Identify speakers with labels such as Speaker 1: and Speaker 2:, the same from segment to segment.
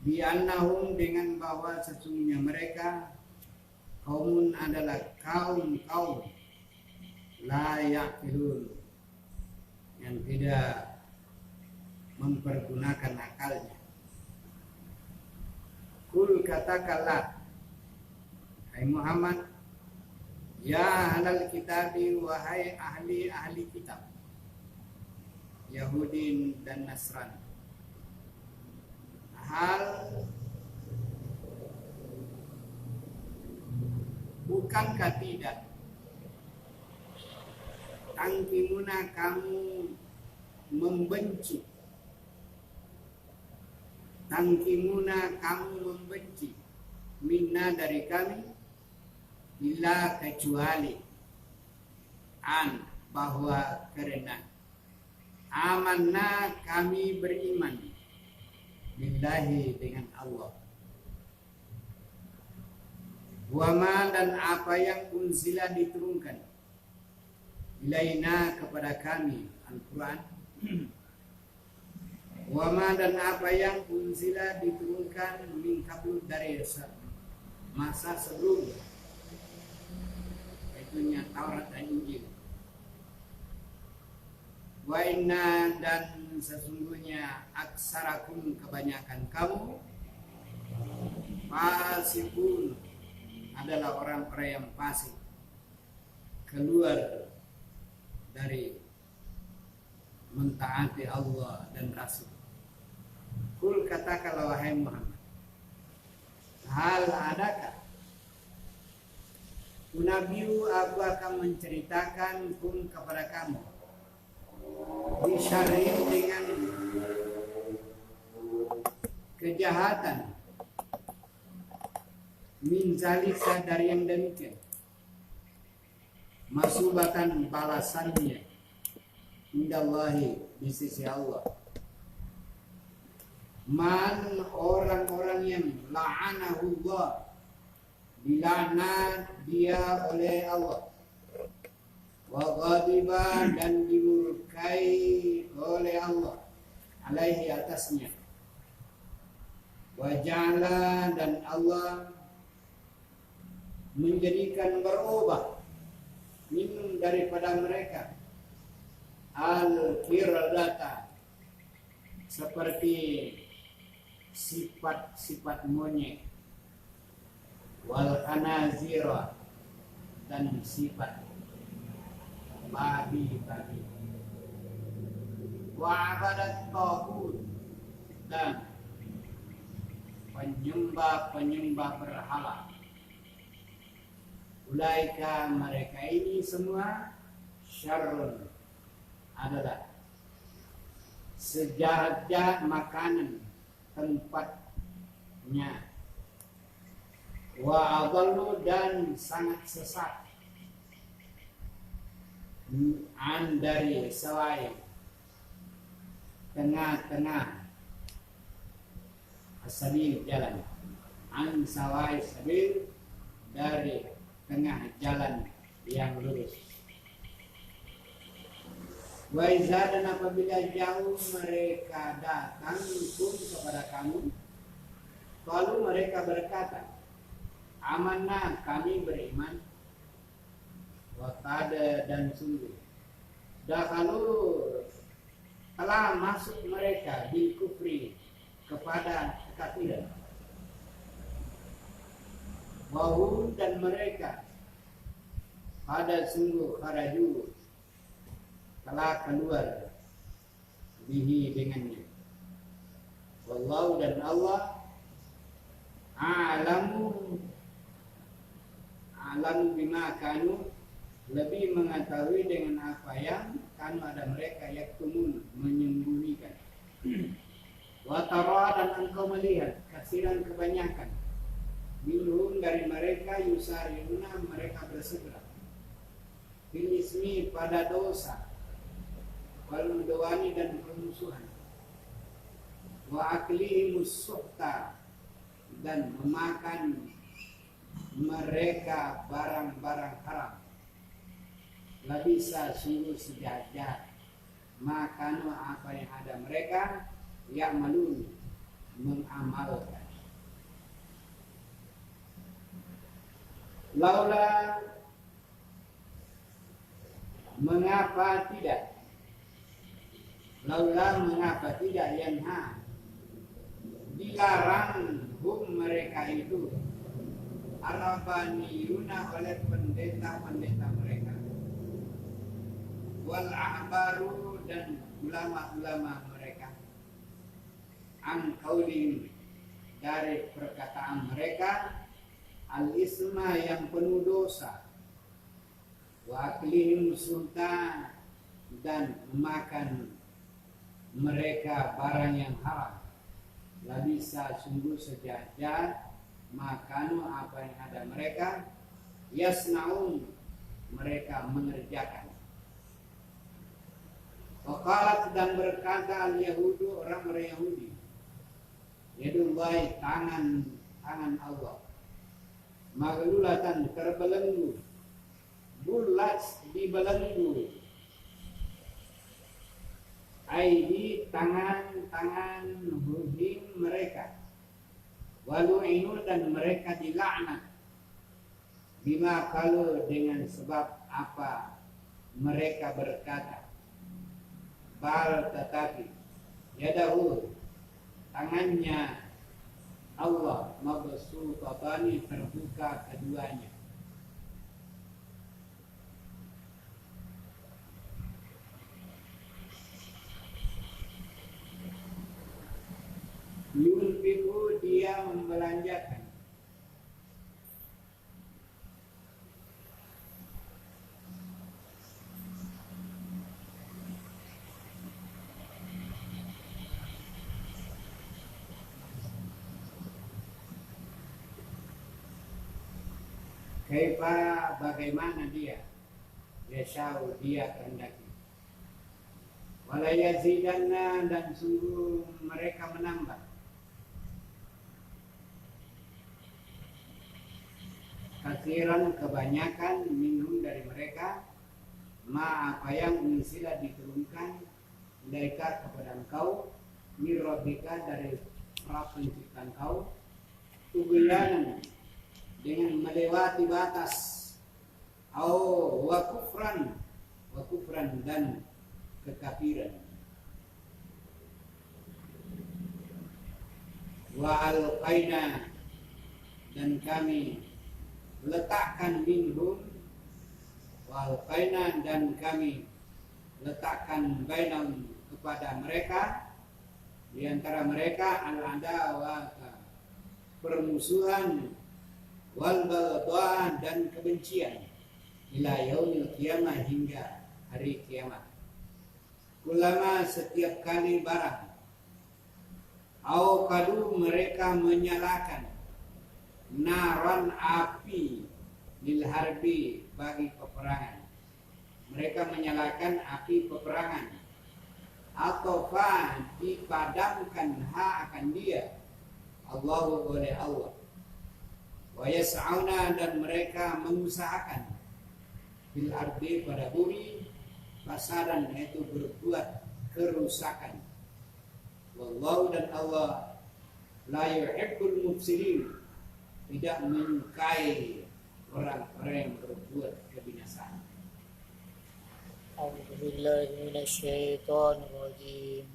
Speaker 1: Bi'annahum, dengan bahwa sesungguhnya mereka kaumun adalah kaum la yaqilun, yang tidak mempergunakan akalnya. Kul, katakanlah hai Muhammad, ya ahlal kitabi, wahai ahli kitab, Yahudin dan Nasrani, hal bukankah tidak tangkimuna, kamu membenci, minna, dari kami, illa, kecuali, bahwa karena amanna, kami beriman, billahi, dengan Allah, wama, dan apa yang unzila, diturunkan, ilaina, kepada kami, Al-Quran, wama, dan apa yang unzila, diturunkan, min qablu, dari masa sebelumnya, yaitunya Taurat dan Injil. Wa inna, dan sesungguhnya, aksarakum, kebanyakan kamu, fasikun, adalah orang-orang yang fasik, keluar dari mentaati Allah dan Rasul. Kul, katakanlah wahai Muhammad, hal adakah, unabiu, aku akan menceritakan kum, kepada kamu, bisyarrin, dengan kejahatan, min zalika, dari yang demikian, masubatan, balasannya, indallahi, di sisi Allah, man, orang-orang yang la'anahullah, dilaknat dia oleh Allah, wa ghadiba, dan dimurkai oleh Allah, alaihi, atasnya, wa ja'ala, dan Allah menjadikan berubah, minum, daripada mereka, al-qiradata, seperti sifat-sifat monyet, wal khanazira, dan sifat babi, wa abadat taghut, dan penyembah berhala. Ulaika, mereka ini semua, syarrun, adalah sejahat-jahat makanan, tempatnya, wa adallu, dan sangat sesat, dari selain tengah-tengah asabil, jalan, sawai sabil, dari tengah jalan yang lurus. Wa iza, dan apabila jauh mereka datang kum, kepada kamu, lalu mereka berkata, amanna, kami beriman, wa qad, dan sungguh, dakhalu, telah masuk mereka, bil kufri, kepada kekafiran, wahum, dan mereka, pada sungguh, kharaju, telah keluar, bihi, dengannya, wallahu, dan Allah, alam bima kanu, lebih mengetahui dengan apa yang kanu, ada mereka, yaktumun, menyembunyikan. Wa tara, dan engkau melihat, kasiran, kebanyakan, minhum, dari mereka, yusariuna, mereka bersegera, fil ismi, pada dosa, wal udwani, dan permusuhan, wa aklihimus suhta, dan memakan mereka barang-barang haram. Labisa, sungguh sejahat-jahat, makanu, apa yang ada mereka, ya'malun, mengamalkan. Laula, mengapa tidak? Laula, mengapa tidak? Yanha, dilarang mereka itu Arabaniyuna oleh pendeta-pendeta mereka, wal ahbaru dan ulama-ulama mereka, an qaulihim dari perkataan mereka, al isma yang penuh dosa, wa aklihim sultan dan makan mereka barang yang haram. Labisa, sungguh sejajar, makanu apa yang ada mereka, yasnaun mereka mengerjakan. Waqalat dan berkata al-Yahudu, orang-orang Yahudi, yadullahi, tangan Allah, maghlulatan terbelenggu, bulat dibelenggu, aidi tangan hudin mereka, walu'inu dan mereka dilaknat, bima kalau dengan sebab apa mereka berkata, bal tetapi yadahu tangannya Allah mabsutatani terbuka keduanya, yunfiqu dia membelanjakan, kaifa bagaimana dia, yashau dia kehendaki, wala yazidanna dan sungguh mereka menambah, kasiran kebanyakan minum dari mereka, ma apa yang unsila diturunkan mereka kepada engkau, mirrobika dari Rabb pencipta engkau, tughyanan dengan melewati batas, au wa kufran dan kekafiran, wa alqaina dan kami letakkan minhum, wa alqaina dan kami letakkan bainahum kepada mereka, di antara mereka al-adawata permusuhan, wal baghdha dan kebencian, ila yaumil qiyamah hingga hari kiamat. Kulama setiap kali barang, au kadu mereka menyalakan, naran api, lil harbi bagi peperangan, mereka menyalakan api peperangan, atau fa dipadamkan akan dia, Allahu oleh Allah, wa yas'auna dan mereka mengusahakan, bil ardi pada bumi, fasadan yaitu berbuat kerusakan, wallahu dan Allah la yuhibbul mufsidin tidak menyukai orang-orang yang berbuat kebinasaan.
Speaker 2: A'udzubillahi minasyaitonirrajim.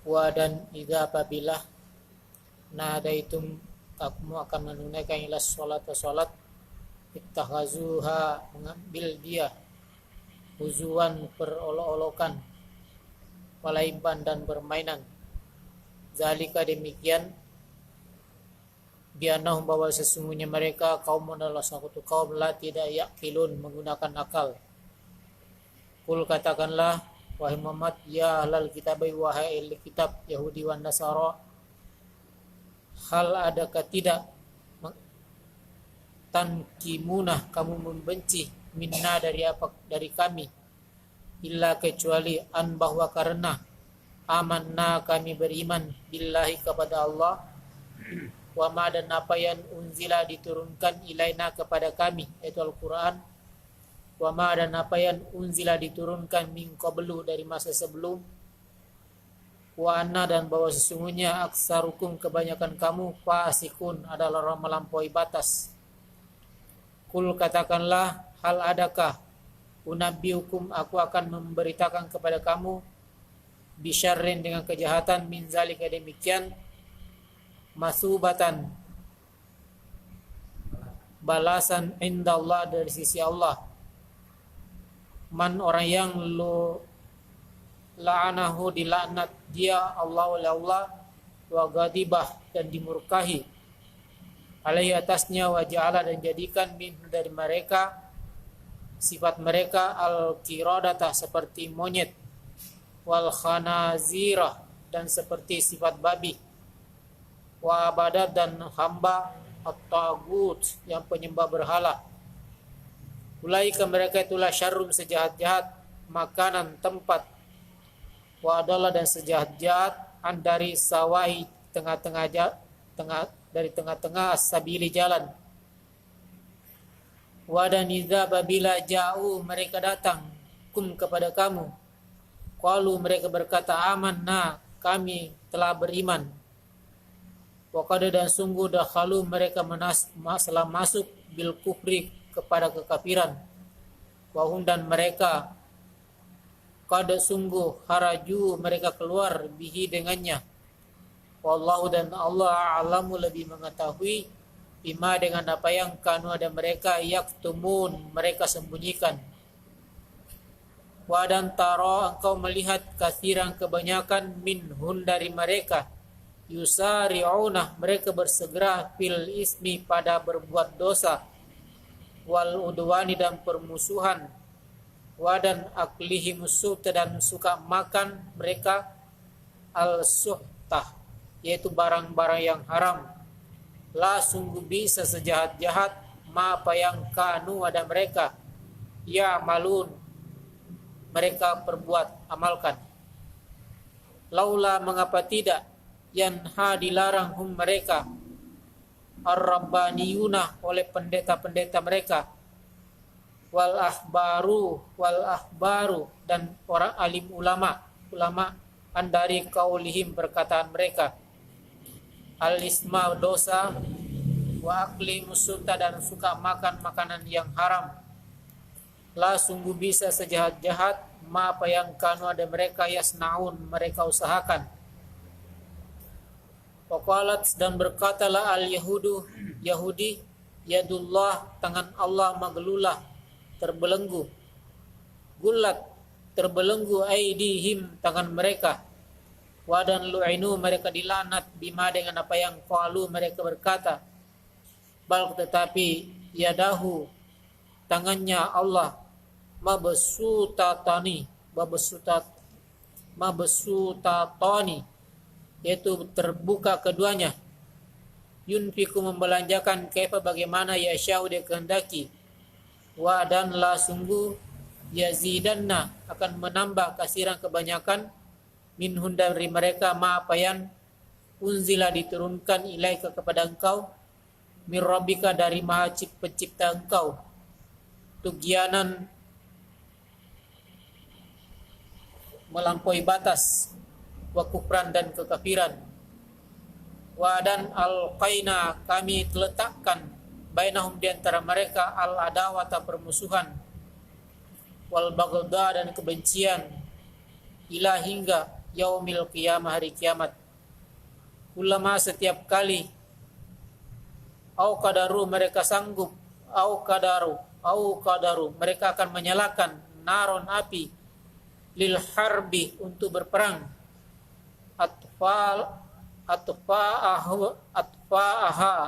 Speaker 2: Wa dan idza apabila nadaitum kamu akan menunaikan ila salat, ittakhazuha mengambil dia, huzuan perolok-olokan, walaiban dan permainan, zalika demikian, bianahum bahwa sesungguhnya mereka kaum adalah suatu kaum la tidak yaqilun menggunakan akal. Kul katakanlah wahai Muhammad, ya ahlal kitab, wahai ahli kitab Yahudi wan Nasara, hal adakah tidak tankimunah kamu membenci minna dari kami, illa kecuali an bahwa karena amanna kami beriman billahi kepada Allah, wa ma dan apa yang unzila diturunkan ilaina kepada kami yaitu Al-Quran, wa ma dan apa yang unzila diturunkan min qablu dari masa sebelum, wa anna dan bahwa sesungguhnya aksarukum kebanyakan kamu fasikun adalah orang melampaui batas. Kul katakanlah, hal adakah unabbiukum aku akan memberitakan kepada kamu bisyarrin dengan kejahatan min zalika demikian masubatan balasan indallah dari sisi Allah, man orang yang la'anahu dilaknat dia Allah oleh Allah, wa ghadibah dan dimurkahi, alaihi atasnya, wa ja'ala dan jadikan min dari mereka sifat mereka al-qiradata seperti monyet, wal khanazirah dan seperti sifat babi, wa abadat dan hamba at-tagut yang penyembah berhala. Ulaika mereka itulah syarrum sejahat-jahat makanan tempat, wa adalah dan sejahat-jahat an dari sawai tengah-tengah as-sabili jalan. Wa dan idza babila ja'u mereka datang kum kepada kamu, qalu mereka berkata amanna kami telah beriman, wa qad dan sungguh dakhalu mereka telah masuk bil kufri kepada kekafiran, wa hum dan mereka qad sungguh haraju mereka keluar bihi dengannya, wallahu dan Allah a'lamu lebih mengetahui bima dengan apa yang kanu ada mereka yaktumun mereka sembunyikan. Wa dan taro engkau melihat kathiran kebanyakan minhun dari mereka yusari'una mereka bersegera fil ismi pada berbuat dosa, wal udwani dan permusuhan, wa dan aklihi musuh dan suka makan mereka al suhtah yaitu barang-barang yang haram. La sungguh bisa sejahat-jahat ma apa yang kanu ada mereka ya malun mereka perbuat amalkan. Laula mengapa tidak yanha dilarang hum mereka ar-rabbaniyuna oleh pendeta-pendeta mereka, wal ahbaru dan orang alim ulama andari kaulihim perkataan mereka, al-isma dosa, wa akli musuta dan suka makan makanan yang haram. La sungguh bisa sejahat-jahat ma apa yang kanu ada mereka yasnaun mereka usahakan. Waqalat dan berkatalah al-yahudu Yahudi, yadullah tangan Allah maglulah terbelenggu, gulat terbelenggu aidihim tangan mereka, wadan lu'inu mereka dilanat bima dengan apa yang qalu mereka berkata, bal tetapi yadahu tangannya Allah mabsutatani yaitu terbuka keduanya, yunfiku membelanjakan kaifa bagaimana yashau dia kehendaki, wa dan la sungguh yazidanna akan menambah kasiran kebanyakan minhun dari mereka ma apa yang unzila diturunkan ilaika kepada engkau mir rabbika dari maha pencipta engkau, tugyanan melampaui batas, wa kufran dan kekafiran, wa dan alqaina kami letakkan bainahum di antara mereka al adawata permusuhan, wal baghdha dan kebencian, ila hingga yaumil qiyamah hari kiamat. Ulama setiap kali au kadaru mereka sanggup au kadaru mereka akan menyalakan naron api lil harbi untuk berperang, atfa'aha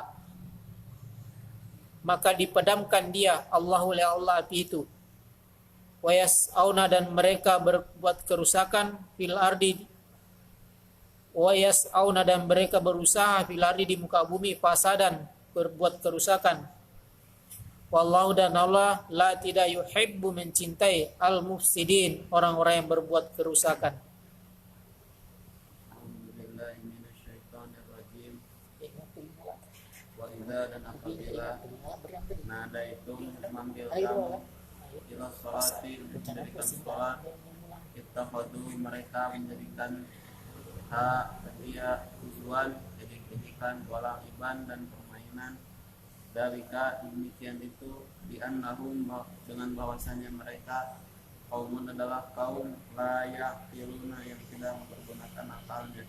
Speaker 2: maka dipadamkan dia Allahu la Allah api itu, wa yas'auna dan mereka berbuat kerusakan fil ardi, wa yas'auna dan mereka berusaha fil ardi di muka bumi fasadan berbuat kerusakan, wallahu dan Allah la tidak yuhibbu mencintai al mufsidin orang-orang yang berbuat kerusakan.
Speaker 1: Wa idza dan apabila nada itu memanggil kamu ila sholati mendirikan sholat, ittakhadu mereka menjadikan
Speaker 3: dia tujuan ejek-ejekan wala iban dan permainan. Dalika demikian itu bi'annahum dengan bahwasanya mereka kaumun adalah kaum la yaqiluna yang tidak mempergunakan akalnya.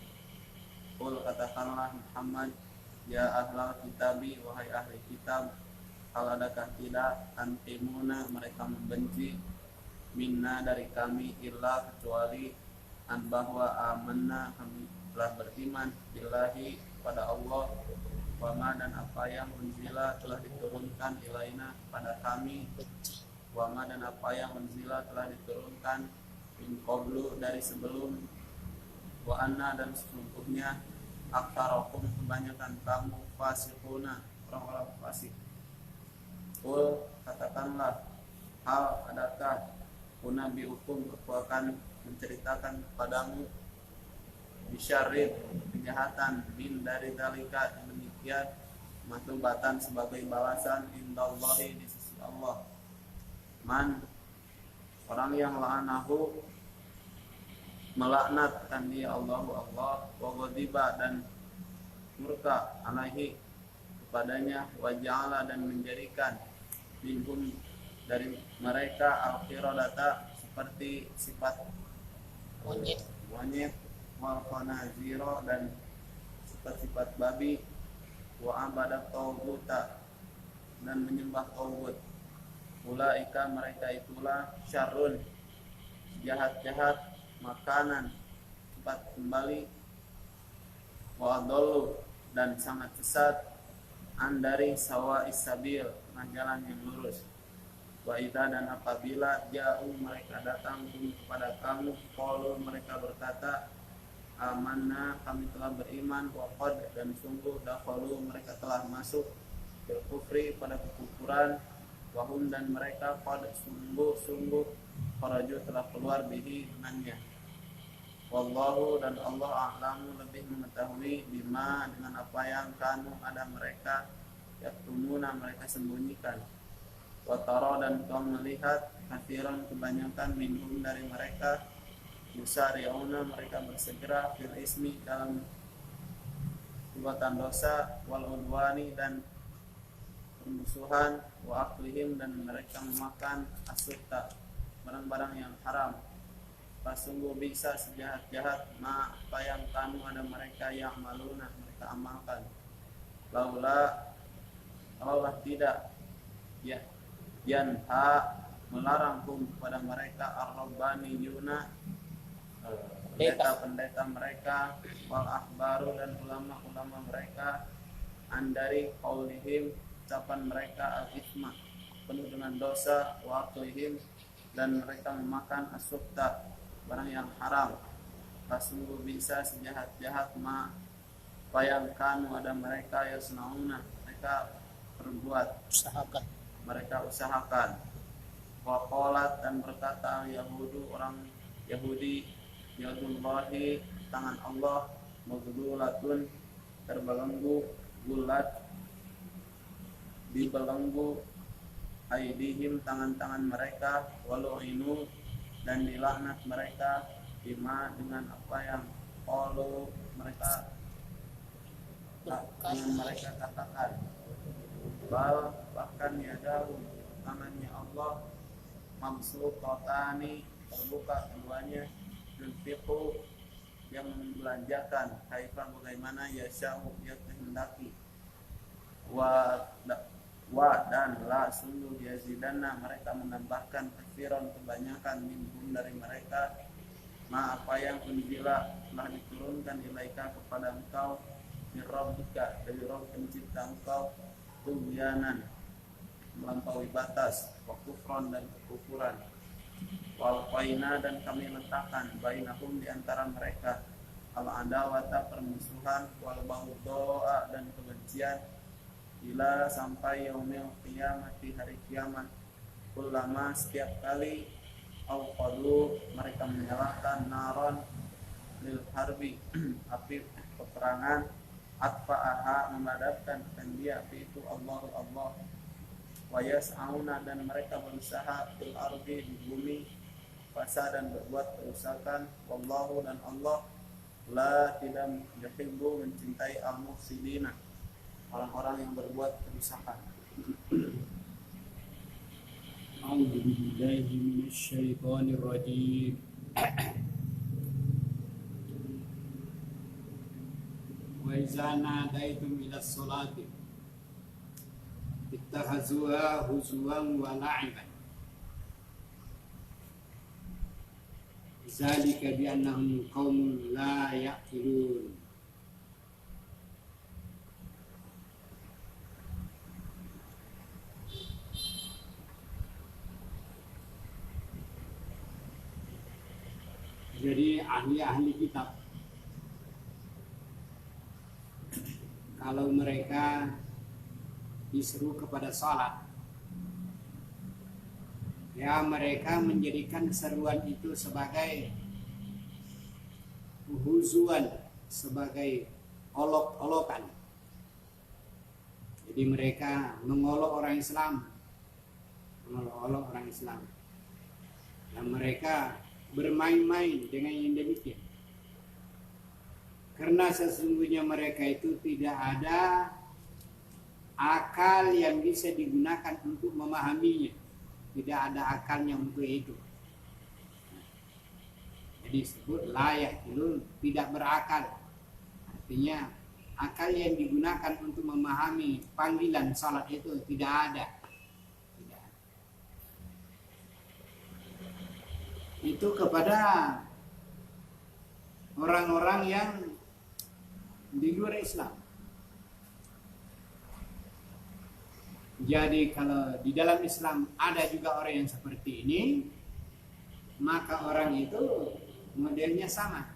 Speaker 3: Qul katakanlah Muhammad, ya ahlal kitabi wahai ahli kitab, hal adakah tidak antimuna mereka membenci minna dari kami illa kecuali an bahwa amanna kami telah beriman billahi pada Allah, wama dan apa yang unzila telah diturunkan ilaina pada kami, wama dan apa yang unzila telah diturunkan min qablu dari sebelum, wa anna dan sesungguhnya aktsarakum kebanyakan kamu fasiquna orang-orang fasik. Qul katakanlah, hal adakah unabi hukum aku akan menceritakan kepadamu bisyarrin kejahatan min dari dalika yang demikian matubatan sebagai balasan indallahi di sisi Allah. Man orang yang la'anahu melaknatkan dia Allah wa ghadiba dan murka alaihi kepadanya, wa ja'ala dan menjadikan minhum dari mereka al-qiradata seperti sifat monyet wal khanazira dan sifat-sifat babi, wa abadat tauguta dan menyembah taugut. Ulaika mereka itulah syarrun jahat-jahat makanan tempat kembali, wa adallu dan sangat sesat an dari sawa isabil jalan yang lurus. Wa idza dan apabila jauh mereka datang kepada kamu, qalu mereka berkata amanna kami telah beriman, wa qad dan sungguh dakhalu mereka telah masuk bil kufri pada kekufuran, wa hum dan mereka qad sungguh kharaju telah keluar bihi dengannya. Wallahu dan Allah a'lamu lebih mengetahui bima dengan apa yang kanu ada mereka yaktumuna mereka sembunyikan. Wa tara dan kau melihat katsiran kebanyakan minhum dari mereka yusari'una mereka bersegera fil ismi dalam perbuatan dosa, wal udwani dan permusuhan, wa aklihim dan mereka memakan asukta barang-barang yang haram. Sungguh bisa sejahat-jahat apa yang kanu ada mereka yang maluna mereka amalkan. Laula Allah tidak ya yanha melarang kepada mereka ar-rabbaniyuna pendeta mereka, wal ahbaru dan ulama-ulama mereka andari qaulihim ucapan mereka al-ithma penuh dengan dosa, wa aklihim dan mereka memakan asukta barang yang haram. Sungguh bisa sejahat-jahat apa yang kanu ada mereka yasnauna mereka perbuat mereka usahakan. Wa qalat dan berkata Yahudu orang Yahudi, yadullahi tangan Allah maglulatun terbelenggu, gulat dibelenggu aidihim tangan-tangan mereka, walu'inu dan dilaknat mereka bima dengan apa yang qalu mereka dengan mereka katakan. Bal bahkan yadahu tangannya Allah mabsutatani terbuka keduanya, yunfiqu yang membelanjakan kaifa bagaimana yasha'u yang kehendaki, wa dan la sungguh yazidanna mereka menambahkan katsiran kebanyakan minhum dari mereka apa yang unzila telah diturunkan ilaika kepada engkau min rabbika dari Rabb pencipta engkau, tughyanan melampaui batas, wa kufran dan kekufuran, wal qaina dan kami letakkan bainahum di antara mereka al adawata permusuhan, wal baghdha dan kebencian ila sampai yaumil qiyamah di hari kiamat. Kullama setiap kali auqadu mereka menyalakan naron lil harbi api peperangan, atfa'aha memadamkan dan dia api itu Allah wa yas'auna dan mereka berusaha fil ardi di bumi fasad dan berbuat kerusakan. Wallahu dan Allah La tidak yuhibbu mencintai al-mufsidina, orang-orang yang berbuat kerusakan.
Speaker 1: A'udzu billahi minasy syaithanir rajim. Wa iza nadaitum ila sholati ittakhazuha huzwan wa la'iban. Zalika bi annahum qaumun la ya'qilun. Jadi ahli-ahli kitab, kalau mereka disuruh kepada salat, ya mereka menjadikan seruan itu sebagai huzuan, sebagai olok-olokan. Jadi mereka mengolok orang Islam, mengolok-olok orang Islam, dan mereka bermain-main dengan yang demikian. Karena sesungguhnya mereka itu tidak ada akal yang bisa digunakan untuk memahaminya. Tidak ada akalnya untuk itu. Jadi disebut layak itu tidak berakal. Artinya akal yang digunakan untuk memahami panggilan salat itu tidak ada. Itu kepada orang-orang yang di luar Islam. Jadi kalau di dalam Islam ada juga orang yang seperti ini, maka orang itu modelnya sama.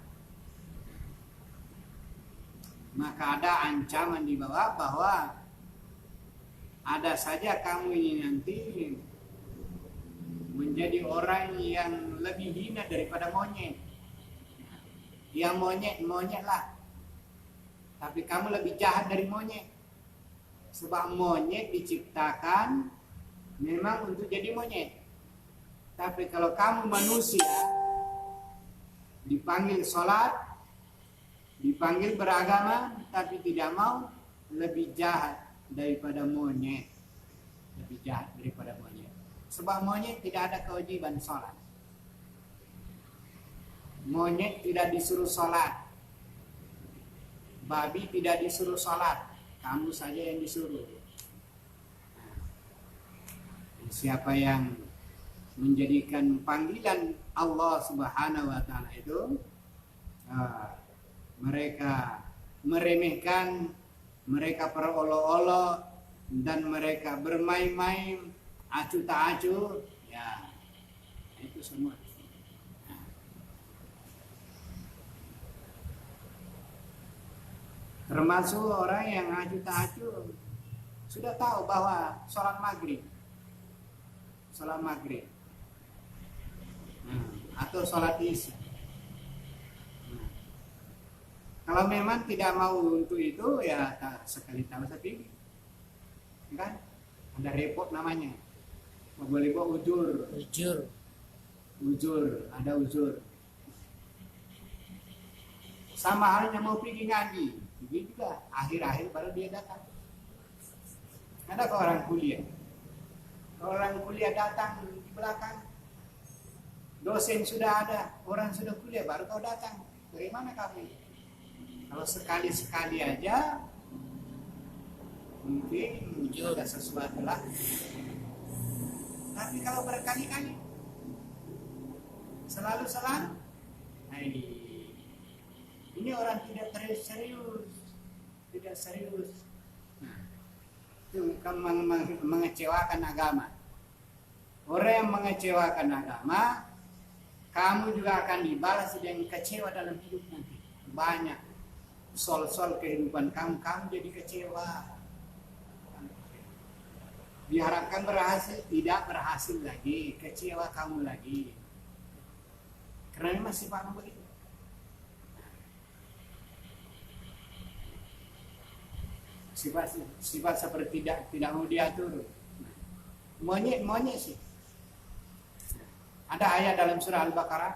Speaker 1: Maka ada ancaman di bawah bahwa ada saja kamu ini nanti menjadi orang yang lebih hina daripada monyet. Ya monyet lah. Tapi kamu lebih jahat dari monyet. Sebab monyet diciptakan memang untuk jadi monyet. Tapi kalau kamu manusia dipanggil sholat, dipanggil beragama, tapi tidak mau, lebih jahat daripada monyet. Lebih jahat daripada monyet. Sebab monyet tidak ada kewajiban sholat. Monyet tidak disuruh sholat. Babi tidak disuruh sholat. Kamu saja yang disuruh. Siapa yang menjadikan panggilan Allah Subhanahu wa Ta'ala itu, mereka meremehkan, mereka perolok-olok, dan mereka bermain-main, acuh tak acuh, ya itu semua. Termasuk orang yang acuh tak acuh sudah tahu bahwa sholat maghrib atau sholat isya. Kalau memang tidak mau untuk itu, ya sekali tahu tapi kan ada repot namanya. Boleh buat ujur, ada ujur. Sama halnya mau pergi ngaji, begitu juga akhir-akhir baru dia datang. Ada ke orang kuliah, datang di belakang, dosen sudah ada, orang sudah kuliah, baru kau datang. Bagaimana kamu? Kalau sekali-sekali aja, mungkin ada sesuatu lah. Tapi kalau berkali-kali, selalu, nah ini orang tidak serius. Nah, itu kan mengecewakan agama. Orang yang mengecewakan agama, kamu juga akan dibalas dengan kecewa dalam hidup nanti. Banyak sol-sol kehidupan kamu jadi kecewa. Diharapkan berhasil, tidak berhasil lagi, kecewa kamu lagi. Karena memang sifatmu begitu. Sifat seperti tidak mau diatur. Monyet sih. Ada ayat dalam surah Al-Baqarah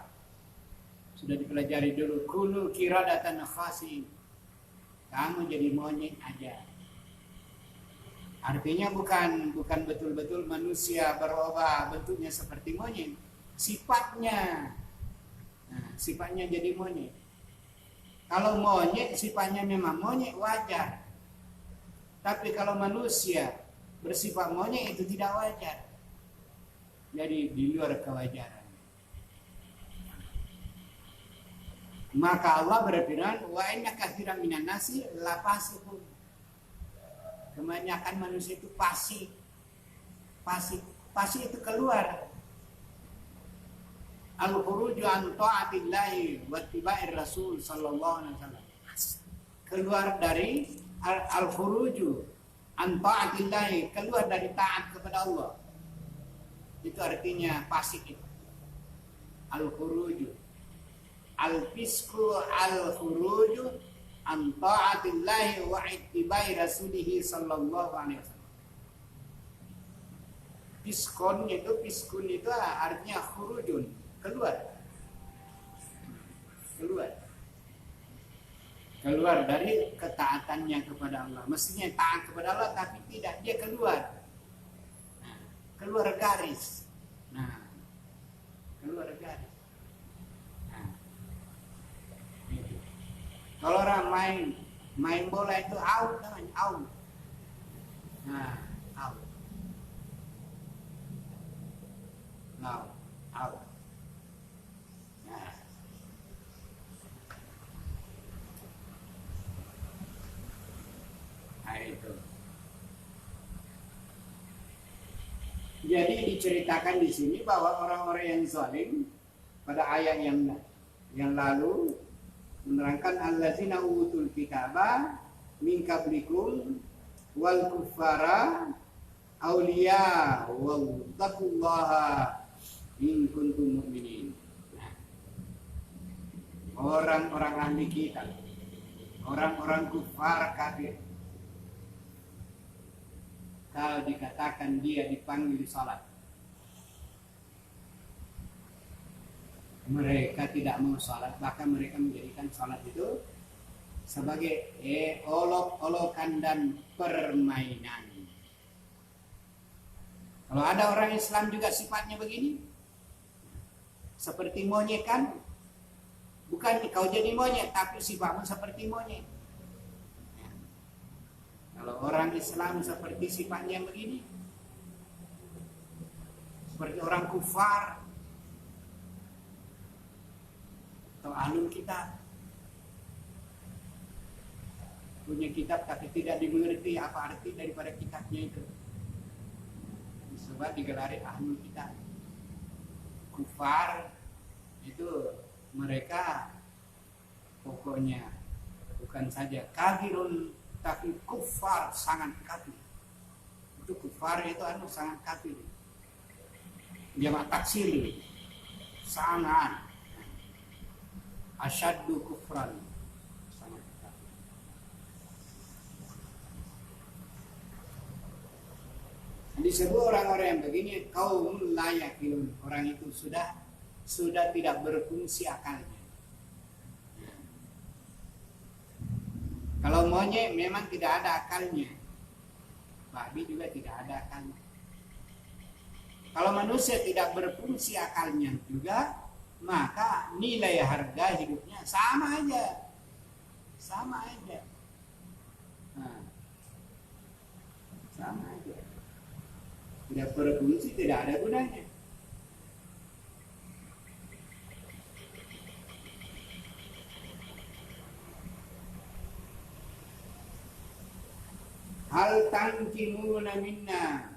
Speaker 1: sudah dipelajari dulu. Kunu kiradatan khasiin. Kamu jadi monyet aja. Artinya bukan betul-betul manusia berubah bentuknya seperti monyet. Sifatnya. Nah, sifatnya jadi monyet. Kalau monyet sifatnya memang monyet wajar. Tapi kalau manusia bersifat monyet itu tidak wajar. Jadi di luar kewajaran. Maka Allah berfirman, wa inna katsiran minan nasi la fasiqun. Kebanyakan manusia itu fasik. Fasik itu keluar. Al-khuruju an ta'atillahi wa ittiba'ir Rasul sallallahu alaihi wasallam. Keluar dari al-khuruju an ta'atillahi, keluar dari taat kepada Allah. Itu artinya fasik itu. Al-khuruju. Al-fisku al-khuruju an ta'atillahi wa ittiba'i rasulihi sallallahu alaihi wasallam. Fiskun itu artinya khurujun, keluar dari ketaatannya kepada Allah. Mestinya taat kepada Allah tapi tidak, dia keluar garis. Keluar garis. Kalau orang main bola itu out namanya, out. Out. Out. Itu. Jadi diceritakan di sini bahwa orang-orang yang zalim pada ayat yang lalu menerangkan allazina utul kitaba min qablikum wal kuffara auliya wa taqullaha in kuntum mu'minin. Orang-orang ahli kitab, orang-orang kufar kafir, kalau dikatakan dia dipanggil salat, mereka tidak mau salat, bahkan mereka menjadikan salat itu sebagai olok-olokan dan permainan. Kalau ada orang Islam juga sifatnya begini, seperti monyet kan, bukan kau jadi monyet, tapi sifatmu seperti monyet. Kalau orang Islam seperti sifatnya begini, seperti orang kufar atau ahlul kitab, punya kitab tapi tidak dimengerti apa arti daripada kitabnya itu, sebab digelari ahlul kitab. Kufar itu mereka pokoknya bukan saja kafirun, tapi kufar sangat kafir. Itu kufar itu sangat kafir. Jamak taksir, sangat asyaddu kufran, sangat kafir. Disebut orang-orang yang begini kaum la yaqilun, orang itu sudah tidak berfungsi akalnya. Kalau monyet memang tidak ada akalnya, babi juga tidak ada akalnya. Kalau manusia tidak berfungsi akalnya juga, maka nilai harga hidupnya sama aja. Sama aja. Tidak berfungsi, tidak ada gunanya. Hal tangkimuna minna.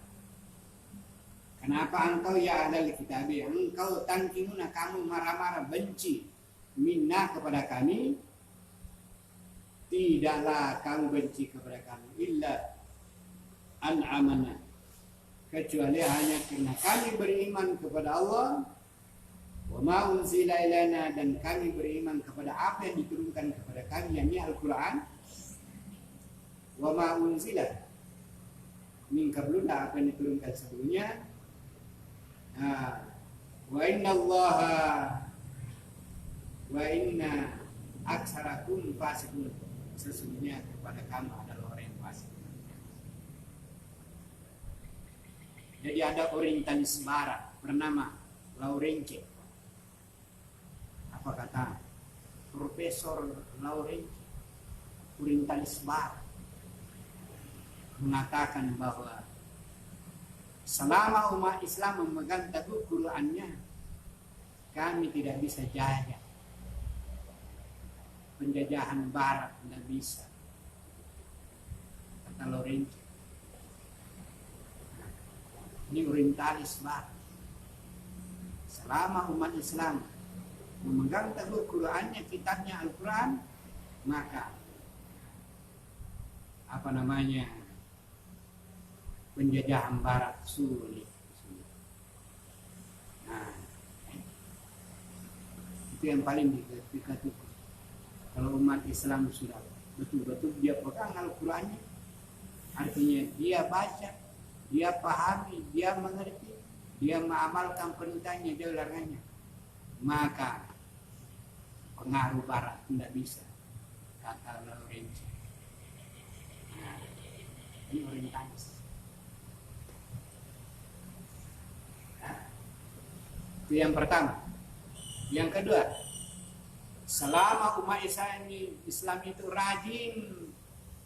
Speaker 1: Kenapa engkau ya ahlal kitab, engkau tangkimuna, kamu marah-marah benci minna kepada kami? Tidaklah kamu benci kepada kami illa an amana, kecuali hanya karena kami beriman kepada Allah, wa ma unzila ilaina, dan kami beriman kepada apa yang diturunkan kepada kami, yakni Al-Qur'an. Wa ma unzila min qabluna, apa yang diturunkan sebelumnya. Wa Wa inna aksarakum fasiqun. Sesungguhnya kepada kamu adalah orang yang fasik. Jadi ada orientalis barat bernama Laurence. Apa kata Profesor Laurence? Orientalis barat mengatakan bahwa selama umat Islam memegang teguh Qur'annya, kami tidak bisa jajah. Penjajahan barat tidak bisa, kata Lorenzo. Ini orientalis barat. Selama umat Islam memegang teguh Qur'annya, kitabnya Al-Quran, maka penjajahan barat sulit. Nah, itu yang paling dikatakan. Kalau umat Islam sudah betul-betul dia pegang Al-Qurannya, artinya dia baca, dia pahami, dia mengerti, dia mengamalkan perintahnya, dia larangannya, maka pengaruh barat tidak bisa, kata Lorenzo. Nah, ini orientalis. Nah, itu yang pertama. Yang kedua, selama umat Islam itu rajin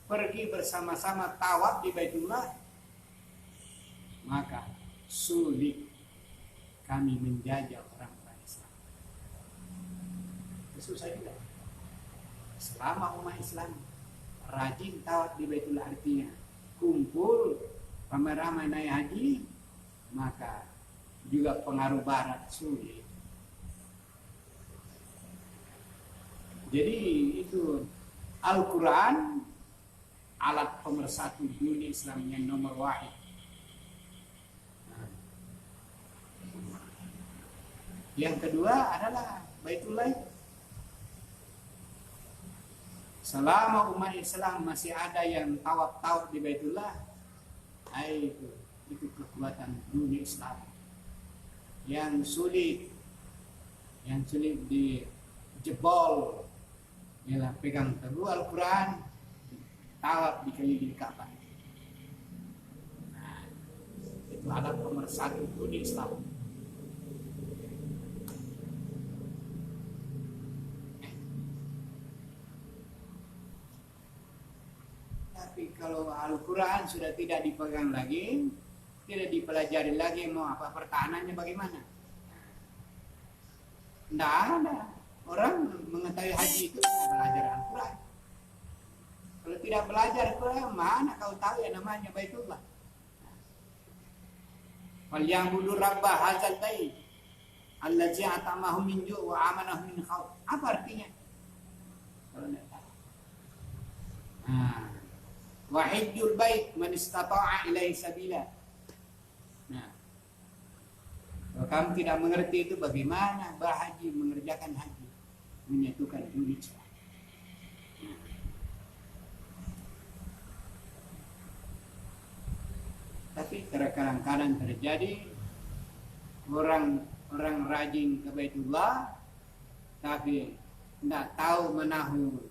Speaker 1: pergi bersama-sama tawaf di Baitullah, maka sulit kami menjajah orang-orang Islam. Itu susah juga. Selama umat Islam rajin tawaf di Baitullah, artinya kumpul ramai-ramai naik haji, maka juga pengaruh barat sulit. Jadi itu Al-Quran alat pemersatu dunia Islam yang nomor wahid. Yang kedua adalah Baitullah. Selama umat Islam masih ada yang tawaf di Baitullah, itu kekuatan dunia Islam yang sulit dijebol. Ialah pegang teguh Al-Quran, tawaf dikelilingi Ka'bah. Nah, itu alat pemersatu dunia Islam. Tapi kalau Al-Quran sudah tidak dipegang lagi, tidak dipelajari lagi, mau apa pertahanannya bagaimana? Tidak ada. Orang mengetahui haji itu tidak belajar Al-Quran. Kalau tidak belajar Al-Quran, mana kau tahu yang namanya Baitullah? Falyabudu rabba hadzal bait allazi at'amahum min ju' wa amanahum min khauf. Apa artinya? Kalau tidak tahu. Wa hajjul bait man istata'a ilaihi sabila. Nah, kalau kamu tidak mengerti itu, bagaimana berhaji, mengerjakan haji, menyatukan dunia. Tapi kadang-kadang terjadi orang rajin ke Baitullah, tapi tidak tahu menahu,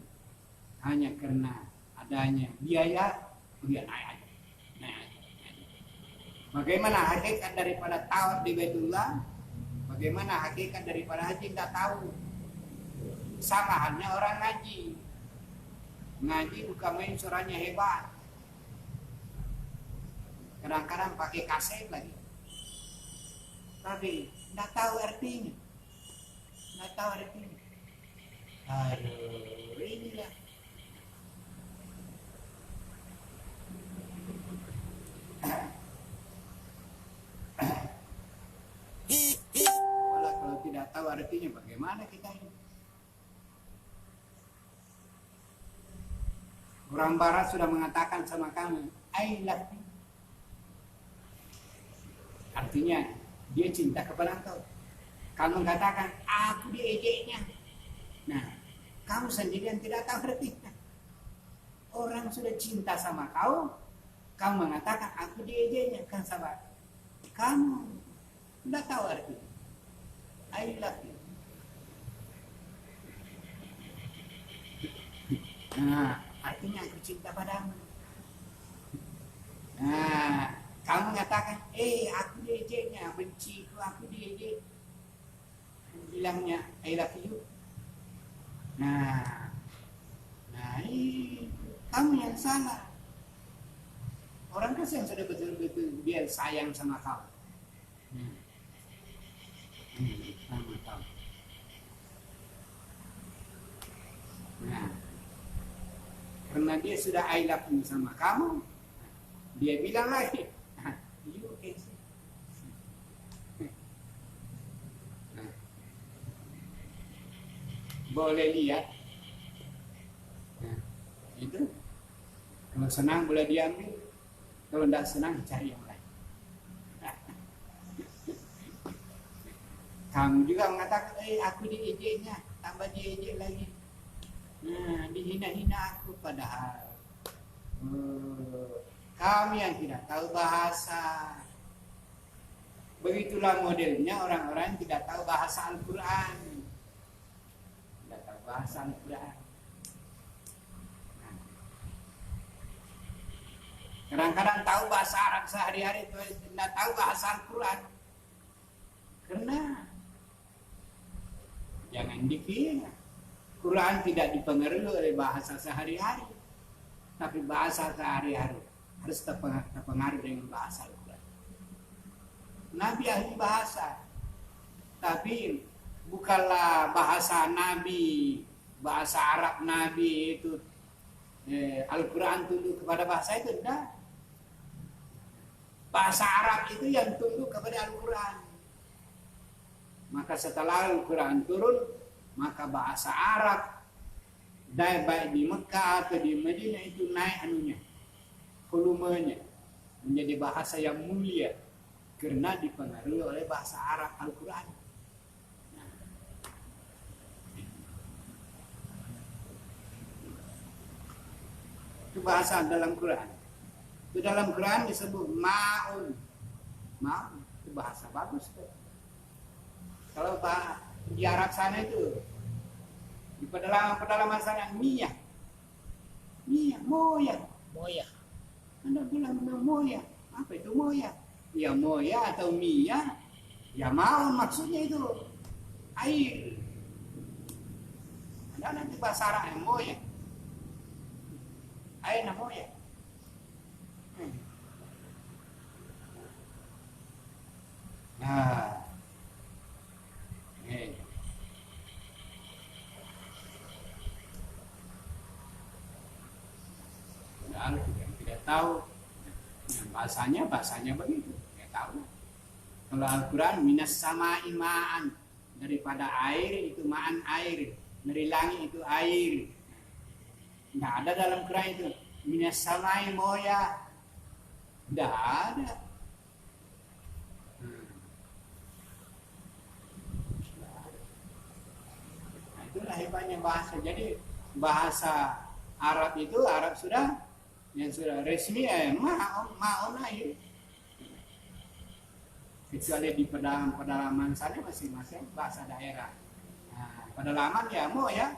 Speaker 1: hanya karena adanya biaya, dia naik aja. Bagaimana hakikat daripada tawaf di Baitullah? Bagaimana hakikat daripada haji? Tidak tahu. Sama halnya orang ngaji. Ngaji bukan main suaranya hebat. Kadang-kadang pakai kaset lagi. Tapi tidak tahu artinya. Tidak tahu artinya. Aduh, inilah. Kalau tidak tahu artinya, bagaimana kita ini? Orang barat sudah mengatakan sama kamu, I love you. Artinya dia cinta kepada engkau. Kamu mengatakan aku diejeknya. Nah, kamu sendiri yang tidak tahu artinya. Orang sudah cinta sama kau, kamu mengatakan aku diejeknya, kan sahabat? Kamu tidak tahu artinya. I love you. Nah, artinya aku cinta padamu. Nah, kamu mengatakan, aku diejeknya, benci aku diejek. Bilangnya, I love you. Nah, kamu yang salah. Orang kan yang sudah betul-betul dia sayang sama kamu. Sama kamu. Nah, karena dia sudah I love you sama kamu, dia bilang lagi, you is. Nah, boleh lihat. Nah, itu kalau senang boleh diambil, kalau tidak senang cari yang lain. Kamu juga mengatakan, aku diejeknya, tambah diejek lagi. Nah, dihina-hina aku padahal kami yang tidak tahu bahasa. Begitulah modelnya orang-orang yang tidak tahu bahasa Al-Quran. Tidak tahu bahasa Al-Quran. Nah, kadang-kadang tahu bahasa Arab sehari-hari, tidak tahu bahasa Al-Quran. Karena jangan dikira Quran tidak dipengaruhi oleh bahasa sehari-hari, tapi bahasa sehari-hari harus terpengaruh dengan bahasa Al-Quran. Nabi ahli bahasa, tapi bukanlah bahasa Nabi, bahasa Arab Nabi itu Al-Quran tunduk kepada bahasa itu, tidak. Bahasa Arab itu yang tunduk kepada Al-Quran. Maka setelah Al-Quran turun, maka bahasa Arab baik di Mekah atau di Madinah itu naik volumenya menjadi bahasa yang mulia karena dipengaruhi oleh bahasa Arab Al-Quran. Itu bahasa dalam Quran. Itu dalam Quran disebut ma'un. Ma'un itu bahasa bagus. Kalau di Arab sana itu di pedalaman sana Mia, Moya. Anda bilang Moya, apa itu Moya? Ya Moya atau Mia, ya mau maksudnya itu air. Ada nanti bahasa Arab yang Moya, air Moya. Nah. Padahal tidak tahu bahasanya begitu, tidak tahu. Kalau Al-Quran minas sama imaan, daripada air itu ma'an air, dari langit itu air. Tidak ada dalam Quran itu minas sama moya, tidak ada. Itulah hebatnya bahasa. Jadi bahasa Arab itu sudah yang sudah resmi ma'un air. Kecuali di pedalaman sana masing-masing bahasa daerah. Nah, pedalaman ya moya.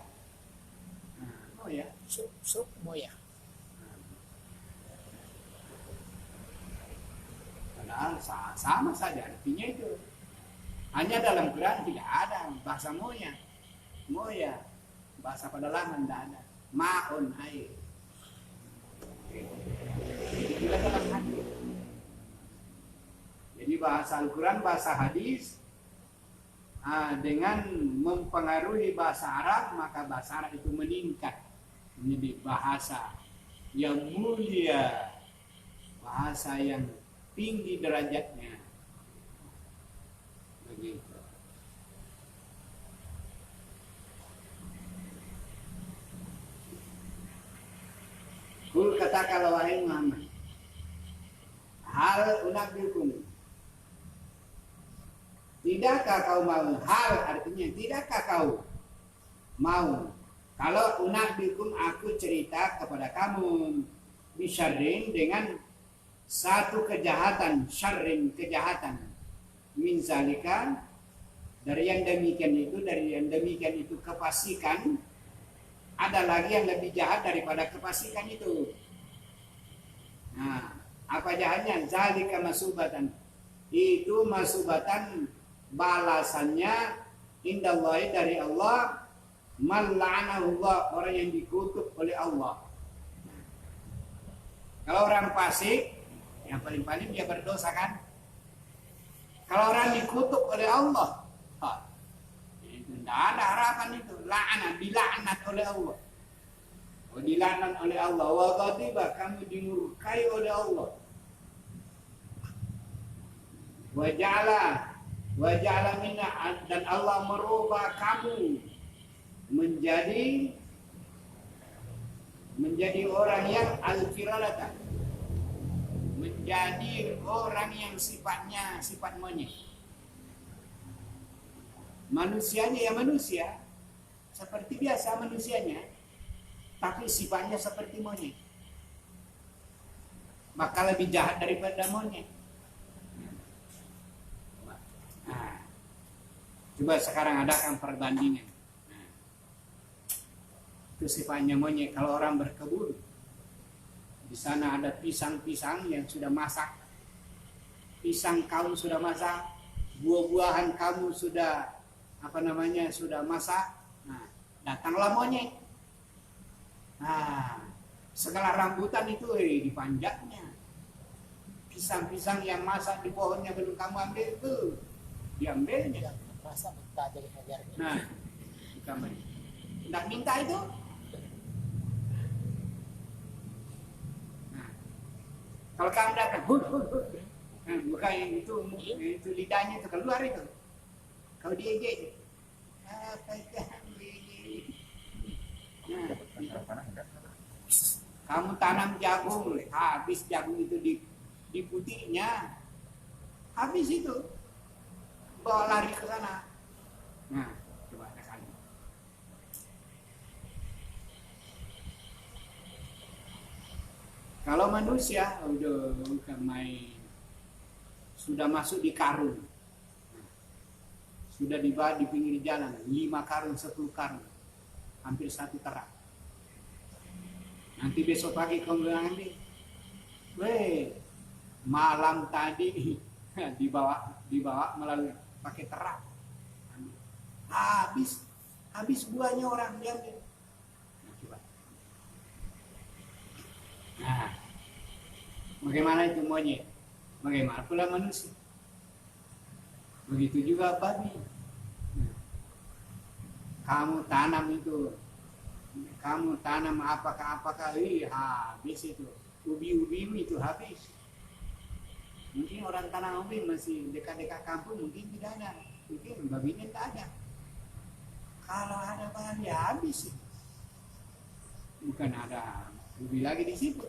Speaker 1: Moya.
Speaker 2: Sup moya.
Speaker 1: Padahal sama saja artinya itu. Hanya dalam Quran tidak ada bahasa moya. Moya, bahasa pedalaman tidak ada. Ma'un air. Itulah dalam hadis. Jadi bahasa Al-Quran, bahasa hadis dengan mempengaruhi bahasa Arab, maka bahasa Arab itu meningkat menjadi bahasa yang mulia, bahasa yang tinggi derajatnya. Begitu. Kul katakanlah wahai Muhammad, hal unabbiukum, tidakkah kau mau? Hal artinya tidakkah kau mau? Kalau unabbiukum aku cerita kepada kamu bisyarrin dengan satu kejahatan, syarrin kejahatan, min zalika dari yang demikian itu kepastikan ada lagi yang lebih jahat daripada kefasikan itu. Nah, apa jahatnya? Zalika masubatan. Itu masubatan balasannya indallahi dari Allah, man la'anahullah, orang yang dikutuk oleh Allah. Kalau orang fasik, yang paling-paling dia berdosa kan? Kalau orang dikutuk oleh Allah, itu tidak ada harapan itu. La'anat, dilaknat oleh Allah. Dilaknat oleh Allah. Wa ghadiba, kamu dimurkai oleh Allah. Wa ja'ala minna, dan Allah merubah kamu menjadi orang yang al-kiradata, menjadi orang yang sifatnya sifat monyet. Manusianya ya manusia, seperti biasa manusianya, tapi sifatnya seperti monyet. Maka lebih jahat daripada monyet. Nah, coba sekarang adakan perbandingan. Nah, itu sifatnya monyet. Kalau orang berkebun, di sana ada pisang-pisang yang sudah masak. Pisang kamu sudah masak, buah-buahan kamu sudah sudah masak. Nah, datanglah monyet. Nah, segala rambutan itu dipanjatnya. Pisang-pisang yang masak di pohonnya belum kamu ambil itu, diambilnya.
Speaker 2: Masa minta jadi hajarnya.
Speaker 1: Nah, kamu tidak minta itu. Nah, kalau kamu datang, bukan itu lidahnya itu keluar itu. Kau diejek. Apa itu? Nah, kamu tanam jagung, habis jagung itu di putihnya, habis itu bawa lari ke sana. Nah, coba kali. Kalau manusia udah main, sudah masuk di karung, sudah dibawa di pinggir jalan, 5 karung, 10 karung, hampir 1 terak. Nanti besok pagi kamu bilang ambil, malam tadi dibawa melalui pakai terak, habis buahnya orang diambil. Nah, coba. Nah, bagaimana itu monyet? Bagaimana pula manusia? Begitu juga babi. Kamu tanam itu, kamu tanam apakah habis itu. Ubi itu habis. Mungkin orang tanam ubi masih dekat-dekat kampung, mungkin tidak ada. Mungkin babinya tidak ada. Kalau ada babi habis. Bukan ada ubi lagi di situ.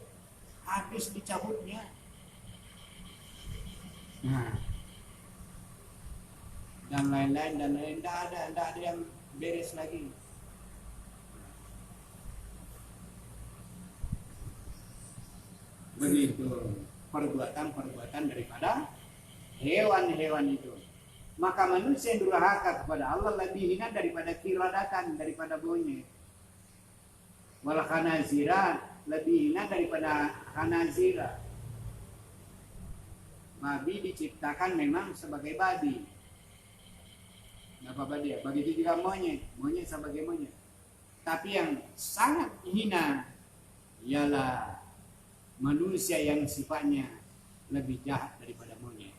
Speaker 1: Habis dicabutnya. Nah, dan lain-lain, tidak ada yang beres lagi. Begitu perbuatan daripada hewan-hewan itu. Maka manusia yang durhaka kepada Allah lebih hina daripada kiradatan, daripada monyet. Wal khanazira, lebih hina daripada khanazira. Babi diciptakan memang sebagai babi. Apa dia? Begitu juga monyet sebagai monyet. Tapi yang sangat hina ialah manusia yang sifatnya lebih jahat daripada monyet.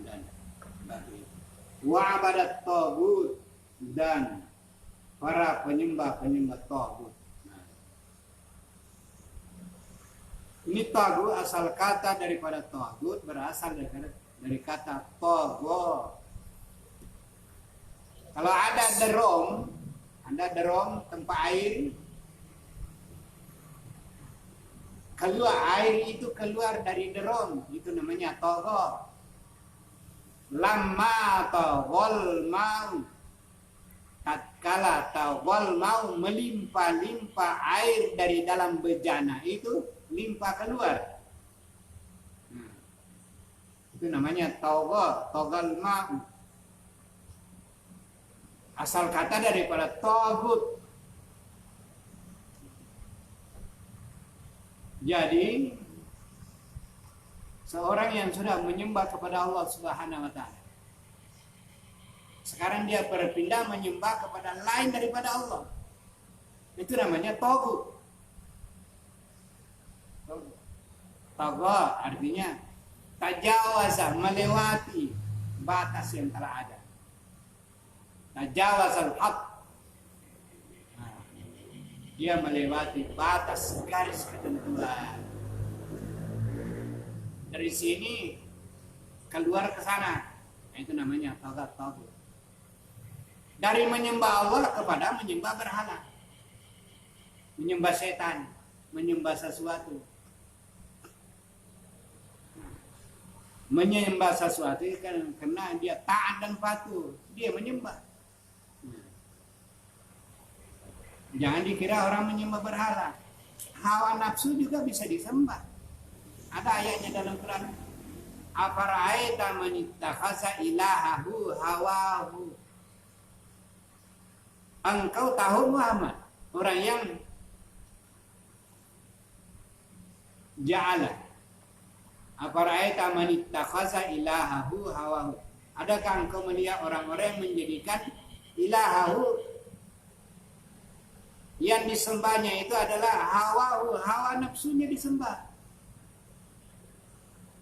Speaker 1: Dan babi. Wa abadat tagut, dan para penyembah tagut. Nah, ini tagut asal kata daripada tagut, berasal dari kata togo. Kalau ada derong tempat air, air itu keluar dari derong, itu namanya togo. Lamma togol mau, tatkala togol mau melimpah-limpah air dari dalam bejana itu limpah keluar. Itu namanya togol mau. Asal kata daripada togut. Jadi seorang yang sudah menyembah kepada Allah Subhanahu wa taala, sekarang dia berpindah menyembah kepada lain daripada Allah, itu namanya taghut. Taghut artinya tajawaza, melewati batas yang telah ada. Tajawazal haq, dia melewati batas garis ketentuan. Dari sini keluar ke sana, itu namanya taghut. Dari menyembah Allah kepada menyembah berhala, menyembah setan, menyembah sesuatu. Menyembah sesuatu kan karena dia taat dan patuh, dia menyembah. Jangan dikira orang menyembah berhala. Hawa nafsu juga bisa disembah. Ada ayatnya dalam Quran. Afara'aita man ittakhadha ilahahu hawahu. Engkau tahu Muhammad, orang yang ja'ala. Afara'aita man ittakhadha ilahahu hawahu. Adakah engkau melihat orang-orang yang menjadikan ilahahu, yang disembahnya itu adalah hawa nafsunya disembah.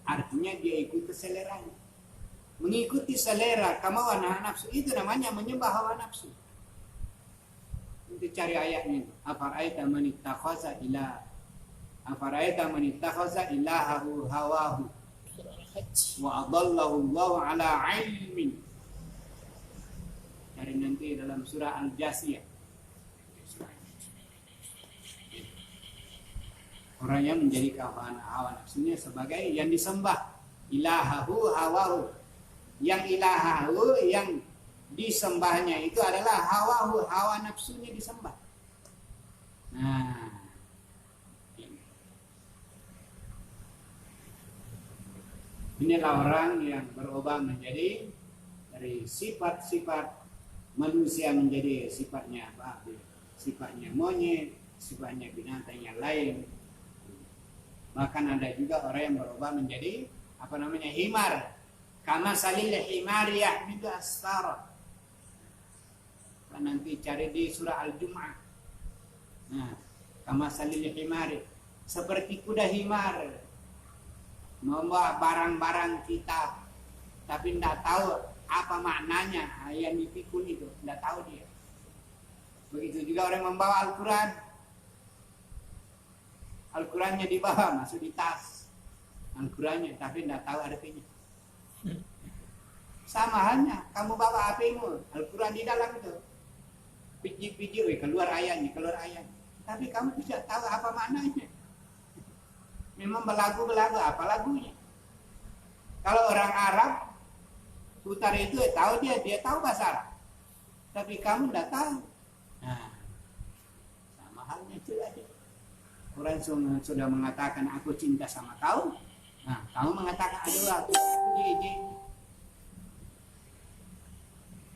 Speaker 1: Artinya dia ikuti seleranya. Mengikuti selera kemauan nafsu itu namanya menyembah hawa nafsu. Itu cari ayatnya. Afara'aita man ittakhadha ilahahu hawahu wa adallahu Allahu ala ilmin. Cari nanti dalam surah Al-Jasiyah. Orang yang menjadi hawa nafsunya sebagai yang disembah. Ilahahu hawahu. Yang ilahahu, yang disembahnya itu adalah hawahu, hawa nafsunya disembah. Nah, inilah orang yang berubah menjadi dari sifat-sifat manusia menjadi sifatnya apa? Sifatnya monyet, sifatnya binatang yang lain. Bahkan ada juga orang yang berubah menjadi himar. Kama salil himari yahmidu asfara. Nanti cari di surah Al-Jum'ah. Nah, kama salil himari, seperti kuda himar membawa barang-barang kita, tapi tidak tahu apa maknanya yang dipikul itu, tidak tahu dia. Begitu juga orang membawa Al-Quran. Al-Qurannya di bawah, masuk di tas Al-Qurannya, tapi tidak tahu artinya. Sama halnya, kamu bawa HP-mu, Al-Quran di dalam itu, pijik-pijik, keluar ayatnya, tapi kamu tidak tahu apa maknanya. Memang belagu-belagu, apa lagunya? Kalau orang Arab putar itu, tahu dia tahu bahasa Arab, tapi kamu tidak tahu. Nah, sama halnya itu aja. Orang sudah mengatakan aku cinta sama kau, nah kamu mengatakan aduh aku jijik.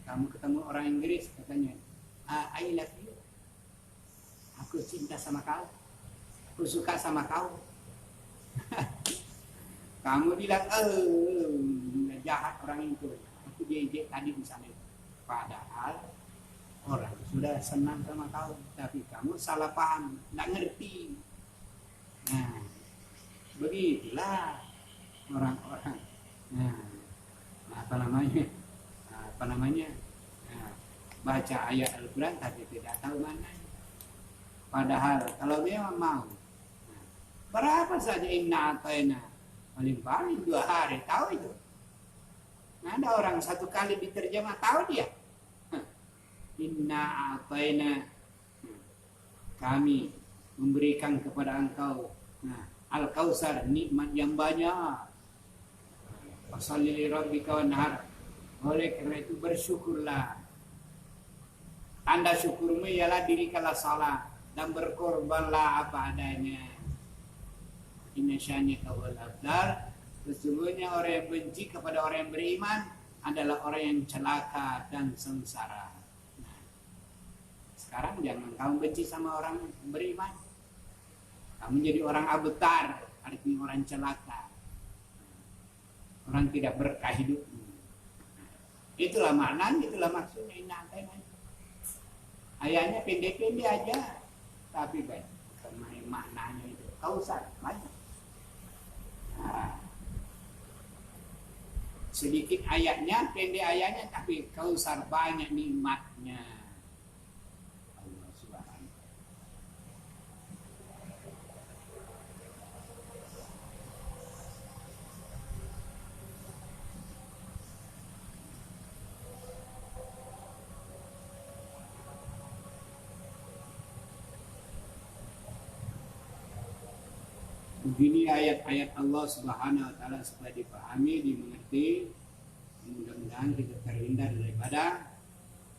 Speaker 1: Kamu ketemu orang Inggris katanya, I love you, aku cinta sama kau, aku suka sama kau. Kamu bilang jahat orang itu, aku jijik tadi misalnya. Padahal orang sudah senang sama kau, tapi kamu salah paham, tidak ngerti. Nah, begitulah orang-orang. Nah, baca ayat Al-Quran tapi tidak tahu maknanya. Padahal kalau memang mau, berapa saja inna atayna, paling 2 hari tahu itu. Nah, ada orang 1 kali diterjemah tahu dia. Inna atayna, kami memberikan kepada engkau Al-Kautsar, nikmat yang banyak. Fasholli li rabbika wanhar. Oleh karena itu bersyukurlah. Tanda syukurmu ialah dirikanlah salat dan berkorbanlah apa adanya. Inna syani'aka wal abtar. Sesungguhnya orang yang benci kepada orang yang beriman adalah orang yang celaka dan sengsara. Sekarang jangan kamu benci sama orang beriman. Kamu jadi orang abtar, artinya orang celaka. Orang tidak berkah hidupmu. Itulah maknanya, itulah maksudnya inna atainaka. Ayatnya pendek-pendek aja, tapi baik. Maknanya itu kausar banyak. Nah, sedikit ayatnya, pendek ayatnya, tapi kausar banyak nikmatnya. Allah Subhanahu. Begini ayat-ayat Allah Subhanahu wa taala supaya dipahami, dimengerti. Mudah-mudahan kita terhindar daripada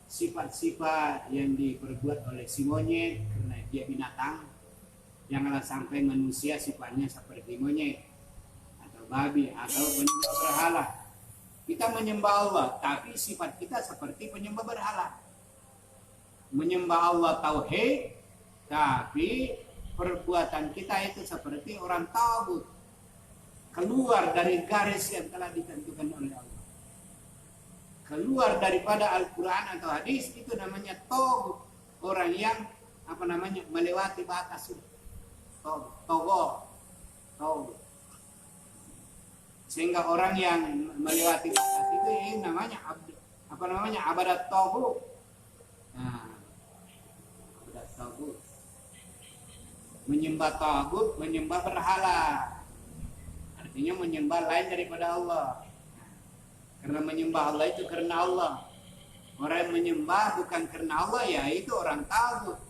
Speaker 1: sifat-sifat yang diperbuat oleh si monyet karena dia binatang. Janganlah sampai manusia sifatnya seperti monyet atau babi atau penyembah berhala. Kita menyembah Allah, tapi sifat kita seperti penyembah berhala. Menyembah Allah tauhid, tapi perbuatan kita itu seperti orang tagut, keluar dari garis yang telah ditentukan oleh Allah, keluar daripada Al-Quran atau hadis. Itu namanya tagut, orang yang melewati batas. Tagut. Sehingga orang yang melewati batas itu namanya abadat tagut. Nah, abadat tagut, menyembah tagut, menyembah berhala, artinya menyembah lain daripada Allah. Karena menyembah Allah itu karena Allah. Orang yang menyembah bukan karena Allah, ya itu orang tagut.